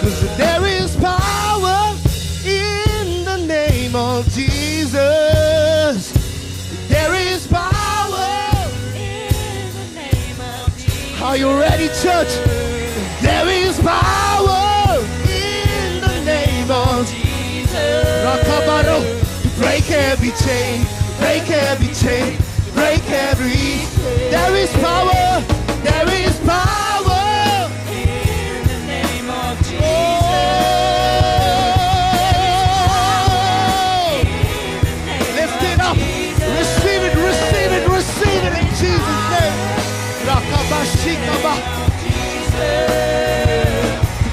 'Cause there is power in the name of Jesus. There is power in the name of Jesus. Are you ready, church? There is power in the name of Jesus. Rakabaro, to break every chain, break every chain, break every. There is power, there is power in the name of Jesus. Oh, lift it up, receive it, receive it, receive it in Jesus' name. Rakabashikaba.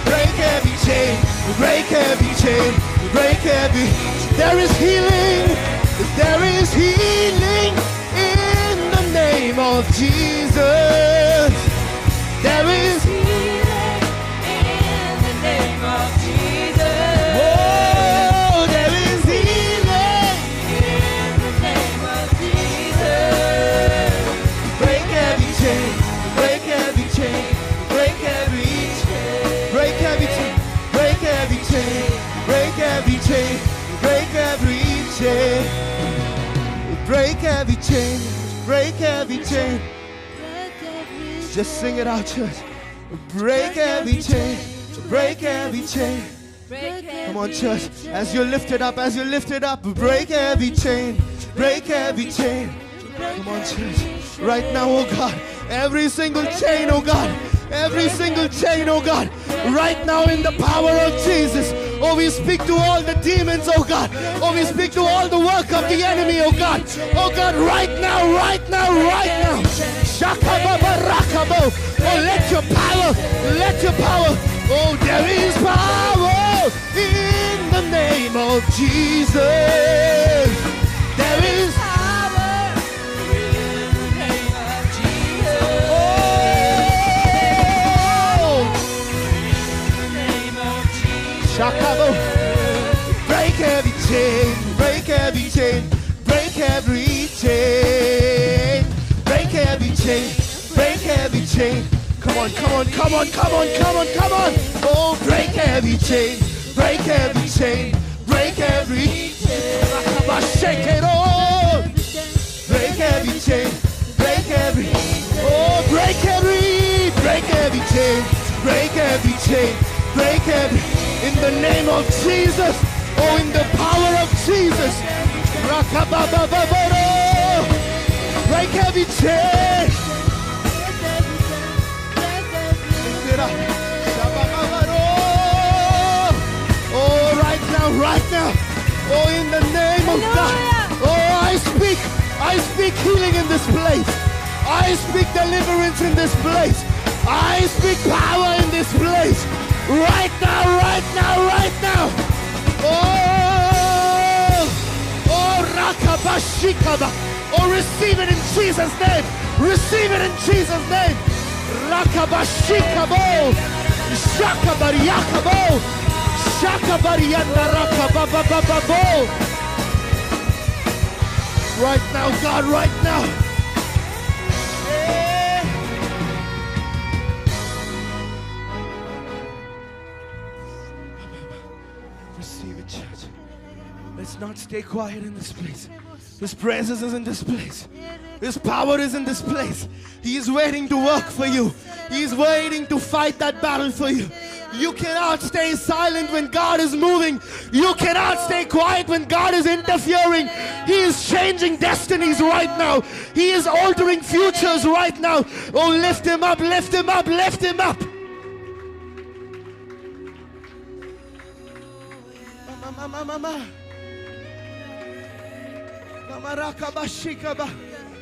Break every chain, break every chain, break every. There is healing, there is healing in the name of Jesus. There is healing in the name of Jesus. Oh, there is healing in the name of Jesus. Break every chain, break every chain, break every chain, break every chain, break every chain, break every chain, break every chain, break every chain, break every chain. Just sing it out, church. Break every chain, break every chain. Come on, church. As you lift it up, as you lift it up, break every chain, break every chain. Come on, church. Right now, oh God, every single chain, oh God, every single chain, oh God, right now in the power of Jesus. Oh, we speak to all the demons, oh God. Oh, we speak to all the work of the enemy, oh God. Oh God, right now, right now, right now. Shakababarakabo. Oh, let your power, let your power. Oh, there is power in the name of Jesus. There is power in the name of Jesus. Oh, in the name of Jesus. Shakabo. Break every chain, break every chain, break every chain, break every chain, break every chain. Come on, come on, come on, come on, come on, come on. Oh, break every chain, break every chain, break every chain. Shake it all. Break every chain, break every. Oh, break every chain, break every chain, break every. In the name of Jesus. Oh, in the power of Jesus. Rakababababaro. Break every chain. Oh, right now, right now. Oh, in the name of God. Oh, I speak healing in this place. I speak deliverance in this place. I speak power in this place. Right now, right now, right now. Oh, oh, Rakabashikaba. Oh, receive it in Jesus' name. Receive it in Jesus' name. Rakabashikabo. Shakabariyakabo. Shakabariyanda rakababababo. Right now, God, right now. Receive it, church. Let's not stay quiet in this place. His presence is in this place. His power is in this place. He is waiting to work for you. He is waiting to fight that battle for you. You cannot stay silent when God is moving. You cannot stay quiet when God is interfering. He is changing destinies right now. He is altering futures right now. Oh, lift him up, lift him up, lift him up.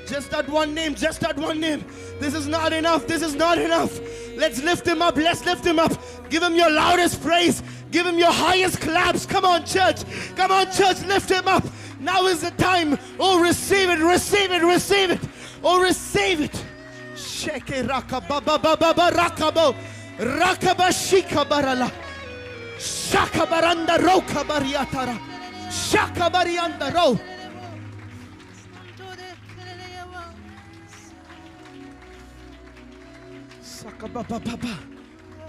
Just that one name, just that one name. This is not enough, this is not enough. Let's lift him up, let's lift him up. Give him your loudest praise. Give him your highest claps. Come on, church. Come on, church, lift him up. Now is the time. Oh, receive it, receive it, receive it. Oh, receive it. Sheke rakababababa rakabo. Rakabashika barala. Shakabaranda roka bariatara. Shakabarianda ro.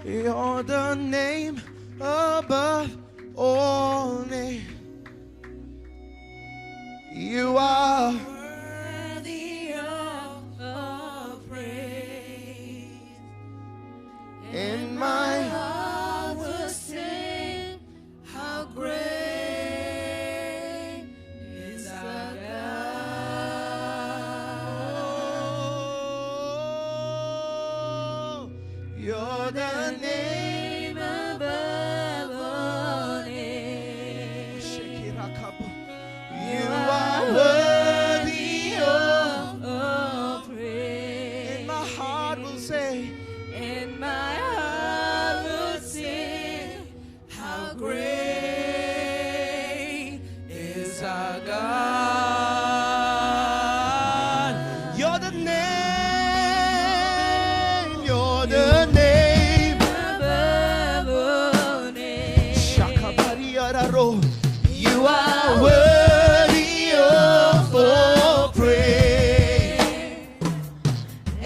You're the name above all name. You are worthy of all praise. in my heart will sing how great is our God. You're the name above all names. You are worthy of all praise. and my heart will say, And my heart will sing how great is our God. you're the name, you're the name. Above all names. Shakabariyararo. You are worthy of all praise.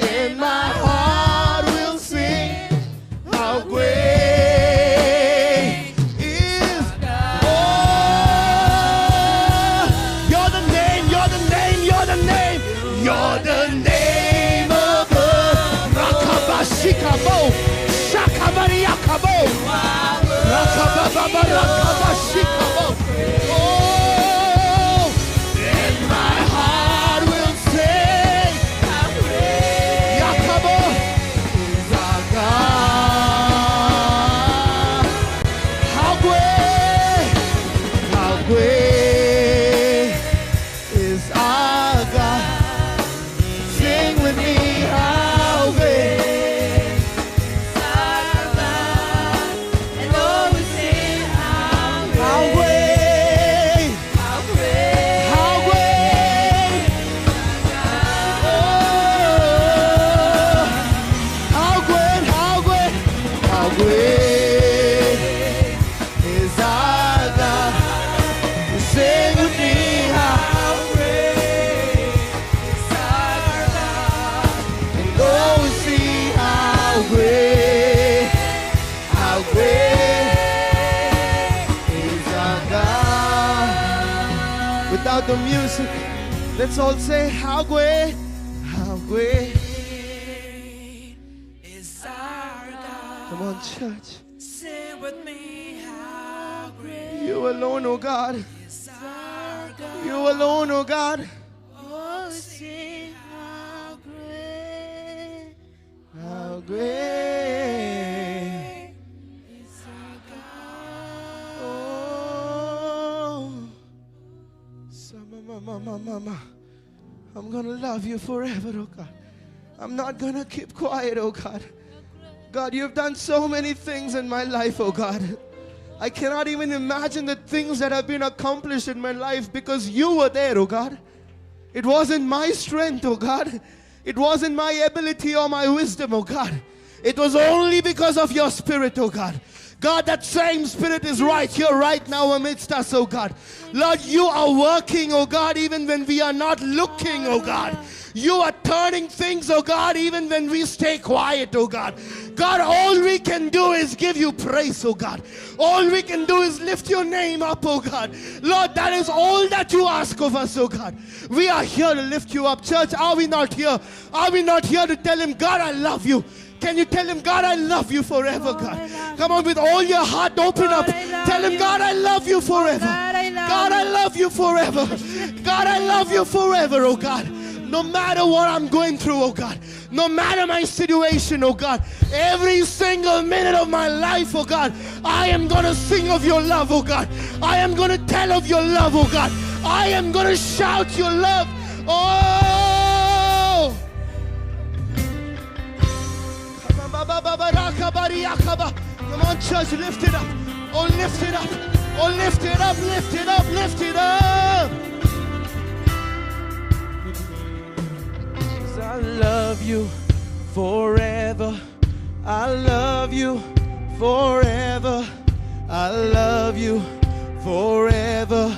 And my heart will sing how great is God. You're the name, you're the name, you're the name. You're the name above. Rakabashikabo. Shakabariyakabo. Rakababa rakabashikabo. Oh, and my heart will say, How great Yakabo is our God. How great is our God. Sing with me, how great. our God. And Lord, we sing how How great, great, how great, how great, oh, how great, how great, how great is our God. Sing with me, how great is our God. and go and see how great is our God. Without the music, let's all say how great Is our God. come on, church. Sing with me how great You alone, oh God. is our God. You alone, oh God. Oh, sing how great How great. is our God. Oh, mama. I'm gonna love you forever, oh God. I'm not gonna keep quiet, oh God. God, you've done so many things in my life, oh God. I cannot even imagine the things that have been accomplished in my life because you were there, oh God. It wasn't my strength, oh God. It wasn't my ability or my wisdom, oh God. It was only because of your spirit, oh God. God, that same spirit is right here, right now amidst us, oh God. Lord, you are working, oh God, even when we are not looking, oh God. You are turning things, oh God, even when we stay quiet, oh God. God, all we can do is give you praise, oh God. All we can do is lift your name up, oh God. Lord, that is all that you ask of us, oh God. We are here to lift you up. Church, are we not here? Are we not here to tell him, God, I love you? Can you tell him, God, I love you forever, God? Come on, with all your heart, open up. Tell him, God, I love you forever. God, I love you forever. God, I love you forever, oh God. No matter what I'm going through, oh God. No matter my situation, oh God. Every single minute of my life, oh God. I am going to sing of your love, oh God. I am going to tell of your love, oh God. I am going to shout your love. Oh! Come on, church, lift it up. Oh, lift it up. Oh, lift it up, lift it up, lift it up. 'Cause I love you forever. I love you forever. I love you forever,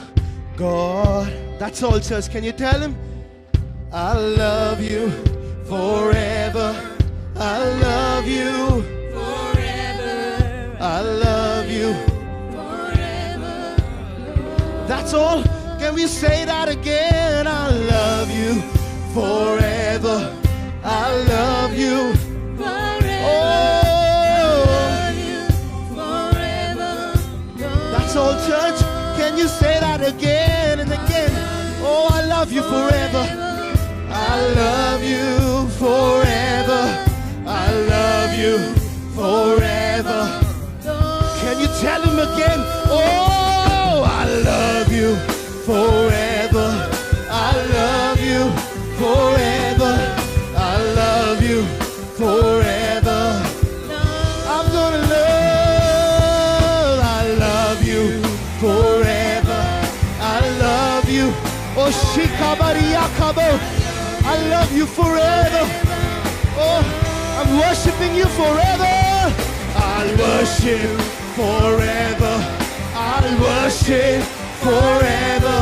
God. That's all, church. Can you tell him? I love you forever. I love you forever. I love you That's all. Can we say that again? I love you forever. I love you forever. That's all, church. Can you say that again and again? Oh, I love you forever. I love you forever. I love you forever. Can you tell him again? Oh, I love you forever. I love you forever. I love you forever. I'm gonna love. I love you forever. I love you. Oh, Shikabariakabo. I love you forever. Oh, I'm worshiping you forever. I'll worship forever. I'll worship forever.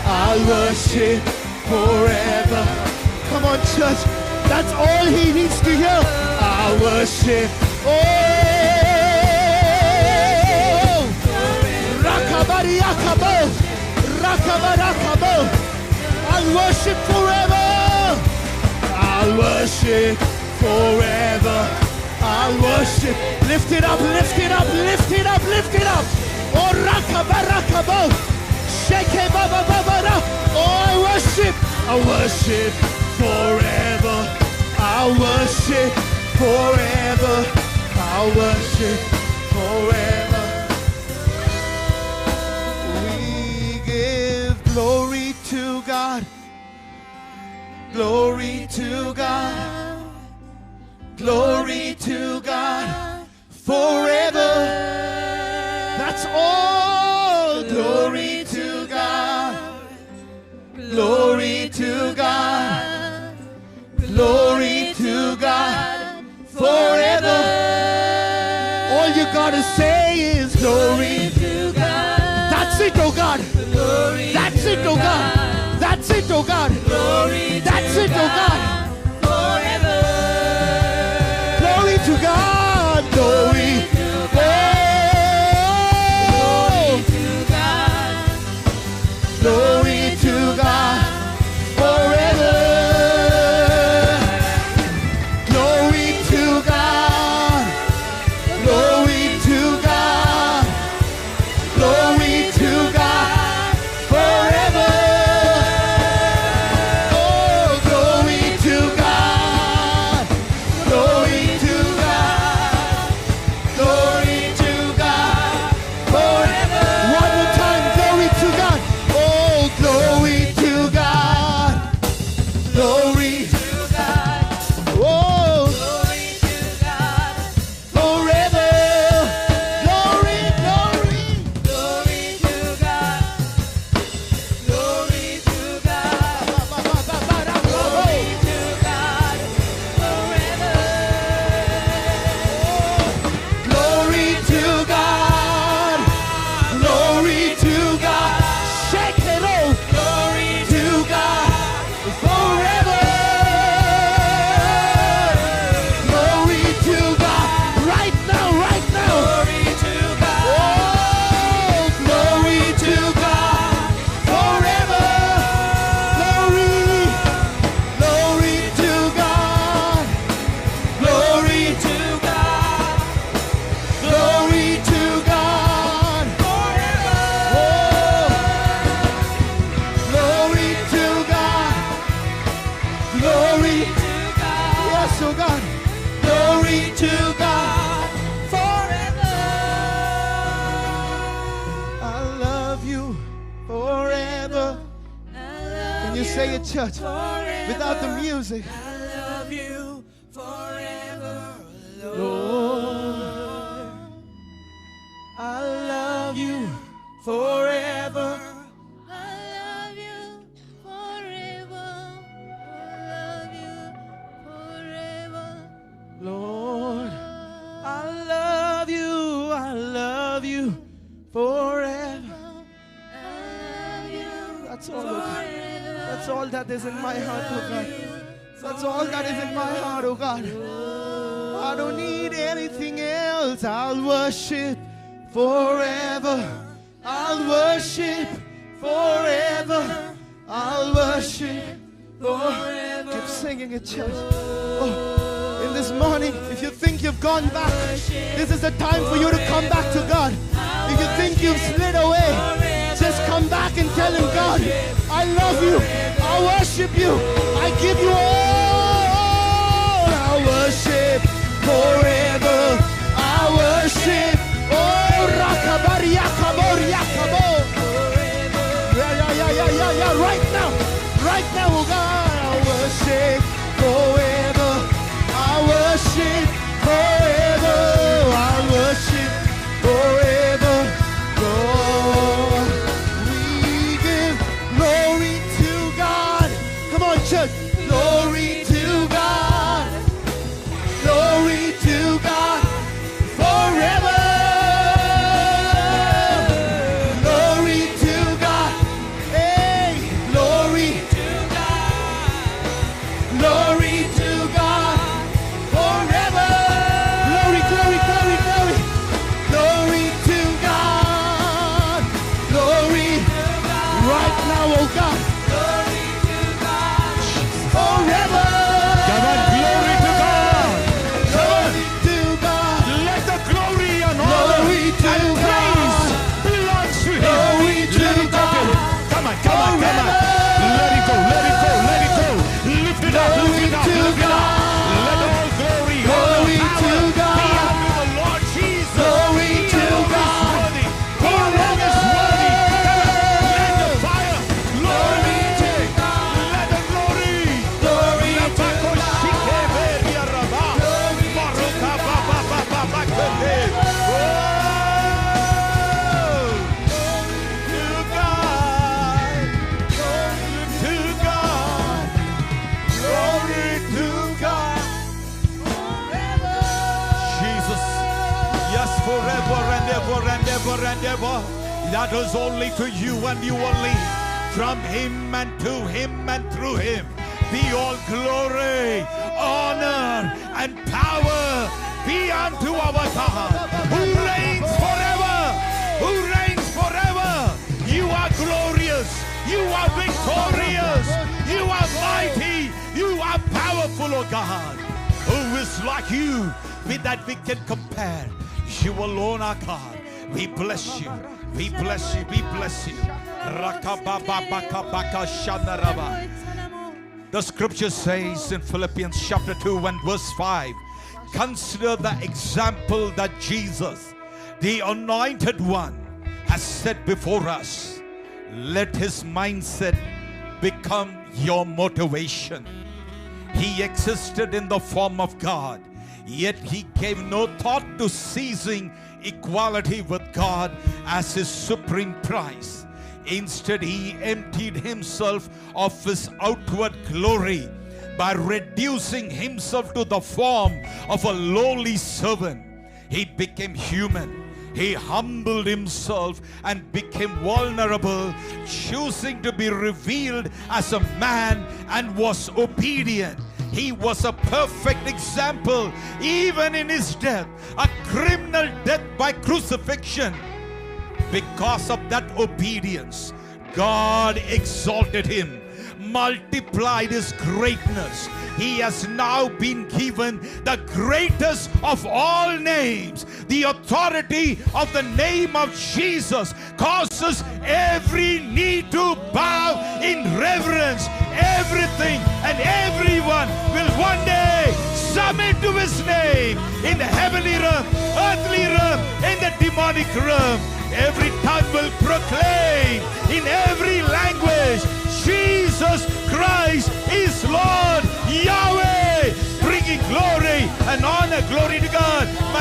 I'll worship forever. Come on, church. That's all he needs to hear. I'll worship. Oh, Rakabariakabo. Rakabarakabo. I'll worship forever. I'll worship forever. I'll worship. Lift it up, lift it up, lift it up, lift it up. Oh, Rakabarakabo. Sheke Baba Baba. Oh, I worship forever. I'll worship forever. I'll worship forever. We give glory to God. Glory to God. Glory to God forever. That's all. Glory to God. Glory to God. Glory to God forever. All you gotta say is glory to God. That's it, oh God. That's it, oh God. That's it, oh God. That's it, oh God. Glory to God, glory to God, glory to God forever. Glory to God, glory to God, glory to God forever. Oh, glory to God, glory to God, glory to God forever. One more time, glory to God. Oh, glory to God, glory to God. Oh, glory to God forever. Glory, glory, glory to God, glory to God, glory to God forever. Glory to God, glory to God, shake it off. Glory to God forever. Glory to God, right now, right now. Glory to God. Oh, glory to God forever. Glory, glory to God. Glory to God. Glory to God forever. Oh, glory to God. Glory to God. Yes, oh God. Glory to God forever. I love you forever. Can you say it, church? Without the music. I love you forever, Lord, I love you forever. I love you forever. I love you forever. Lord, I love you forever. I love you That's all, oh God. That's all that is in my heart, oh God. That's all that is in my heart, oh God. I don't need anything else. I'll worship forever. I'll worship forever. I'll worship forever. Keep singing it, church. Oh, in this morning, if you think you've gone back, this is the time for you to come back to God. If you think you've slid away, just come back and tell Him, God, I love you. I worship you. I give you all. I worship forever. I worship. Oh, Rakabari Yakabo Yakabo. Yeah. Right now, oh God, I worship forever. I worship forever. I worship forever. Oh, we give glory to God. Come on, church. Glory to God. Glory to God forever. Glory to God. Hey, glory to God. Glory to God forever. Glory, glory, glory, glory. Glory to God. Glory right now, oh God. Glory to God forever. Come on, glory to God. Glory to God. Let the glory and honor Glory to and praise belongs to Him. Glory to Let it go to Him. Come on, come on, come on. Let it go, let it go, let it go. Lift it up, lift it up, lift it up. Let all glory, Glory all to power God. be unto the Lord Jesus. Glory He to alone God. is worthy. He alone is worthy. Let the fire, glory to God. Let the glory, Glory to Rabako shike beria raba. Baruka ba ba ba ba ba kende. Oh, to God, to God, glory to God. Jesus, yes, forever and ever and ever and ever. That is only to you and you only. From Him and to Him and through Him be all glory, honor, and power be unto our God, who reigns forever, who reigns forever. You are glorious, you are victorious, you are mighty, you are powerful, O God. Who is like you with that we can compare? You alone are God. We bless you, we bless you, we bless you. Rakabababakabaka shanaraba. The scripture says in Philippians chapter 2 and verse 5, consider the example that Jesus, the anointed one, has set before us. Let his mindset become your motivation. He existed in the form of God, yet he gave no thought to seizing equality with God as his supreme prize. Instead, he emptied himself of his outward glory by reducing himself to the form of a lowly servant. He became human. He humbled himself and became vulnerable, choosing to be revealed as a man, and was obedient. He was a perfect example, even in his death, a criminal death by crucifixion. Because of that obedience, God exalted him, multiplied his greatness. He has now been given the greatest of all names. The authority of the name of Jesus causes every knee to bow in reverence. Everything and everyone will one day submit to his name, in the heavenly realm, earthly realm, in the demonic realm. Every tongue will proclaim in every language, Jesus Christ is Lord, Yahweh, bringing glory and honor. Glory to God. Come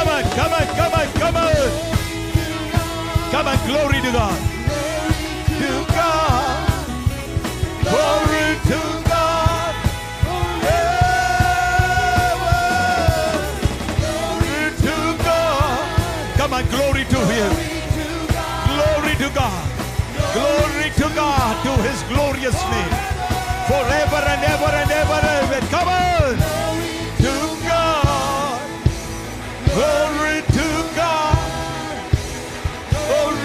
on, come on, come on, come on. Come on, glory to God. To God. Glory to God. Glory to God. Come on, glory to Him. Glory to God. Glory to God, to His glorious name. Forever and ever and ever and ever. Come on. To God. Glory to God. Glory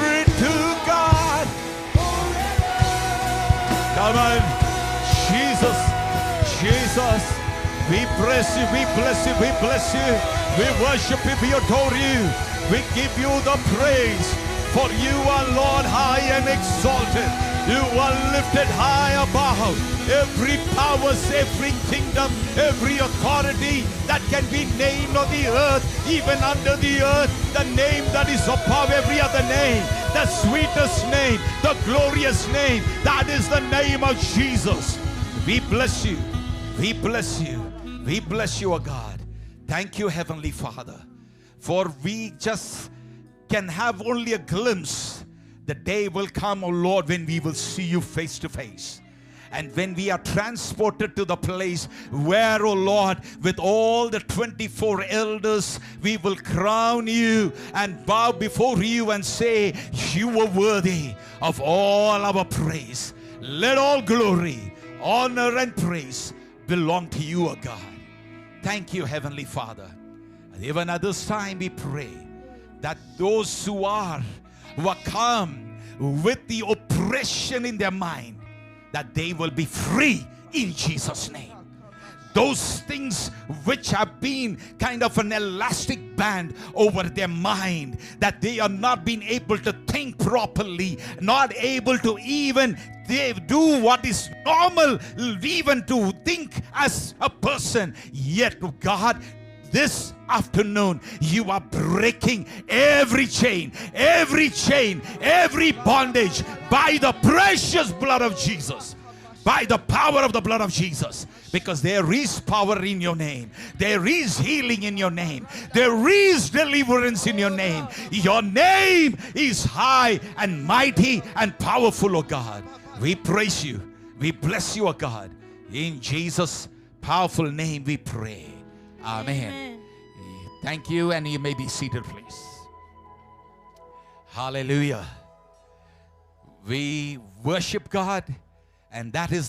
We bless you, we bless you, we bless you. We worship you, we adore you. We give you the praise. For you are Lord high and exalted. You are lifted high above every powers, every kingdom, every authority that can be named on the earth, even under the earth, the name that is above every other name, the sweetest name, the glorious name, that is the name of Jesus. We bless you. We bless you. We bless you, O God. Thank you, Heavenly Father, for we just can have only a glimpse. The day will come, O Lord, when we will see you face to face. And when we are transported to the place where, O Lord, with all the 24 elders, we will crown you and bow before you and say, you are worthy of all our praise. Let all glory, honor, and praise belong to you, O God. Thank you, Heavenly Father. And even at this time we pray that those who are come with the oppression in their mind, that they will be free in Jesus' name. Those things which have been kind of an elastic band over their mind, that they are not being able to think properly, not able to even they do what is normal, even to think as a person. Yet God, this afternoon you are breaking every chain, every bondage by the precious blood of Jesus, by the power of the blood of Jesus. Because there is power in your name, there is healing in your name, there is deliverance in your name. Your name is high and mighty and powerful, O God. We praise you, we bless you, O God. In Jesus' powerful name we pray. Amen. Thank you, and you may be seated, please. Hallelujah. We worship God, and that is